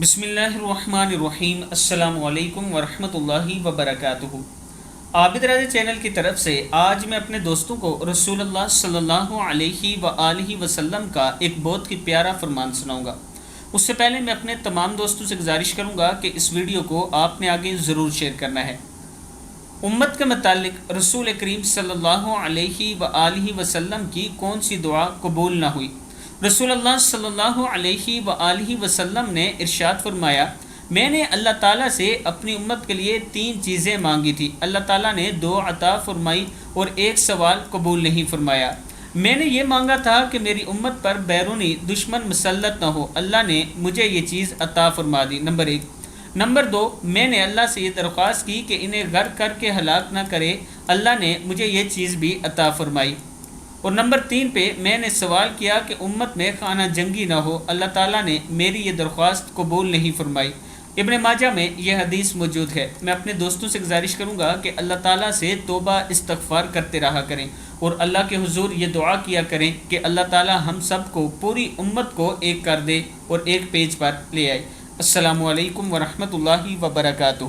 بسم اللہ الرحمن الرحیم۔ السلام علیکم ورحمۃ اللہ وبرکاتہ۔ عابد راضی چینل کی طرف سے آج میں اپنے دوستوں کو رسول اللہ صلی اللہ علیہ وآلہ وسلم کا ایک بہت ہی پیارا فرمان سناؤں گا۔ اس سے پہلے میں اپنے تمام دوستوں سے گزارش کروں گا کہ اس ویڈیو کو آپ نے آگے ضرور شیئر کرنا ہے۔ امت کے متعلق رسول کریم صلی اللہ علیہ وآلہ وسلم کی کون سی دعا قبول نہ ہوئی؟ رسول اللہ صلی اللہ علیہ وآلہ وسلم نے ارشاد فرمایا، میں نے اللہ تعالیٰ سے اپنی امت کے لیے 3 چیزیں مانگی تھی، اللہ تعالیٰ نے 2 عطا فرمائی اور 1 سوال قبول نہیں فرمایا۔ میں نے یہ مانگا تھا کہ میری امت پر بیرونی دشمن مسلط نہ ہو، اللہ نے مجھے یہ چیز عطا فرما دی، نمبر 1۔ نمبر 2، میں نے اللہ سے یہ درخواست کی کہ انہیں غرق کر کے ہلاک نہ کرے، اللہ نے مجھے یہ چیز بھی عطا فرمائی۔ اور نمبر 3 پہ میں نے سوال کیا کہ امت میں خانہ جنگی نہ ہو، اللہ تعالیٰ نے میری یہ درخواست قبول نہیں فرمائی۔ ابن ماجہ میں یہ حدیث موجود ہے۔ میں اپنے دوستوں سے گزارش کروں گا کہ اللہ تعالیٰ سے توبہ استغفار کرتے رہا کریں اور اللہ کے حضور یہ دعا کیا کریں کہ اللہ تعالیٰ ہم سب کو، پوری امت کو ایک کر دے اور ایک پیج پر لے آئے۔ السلام علیکم ورحمۃ اللہ وبرکاتہ۔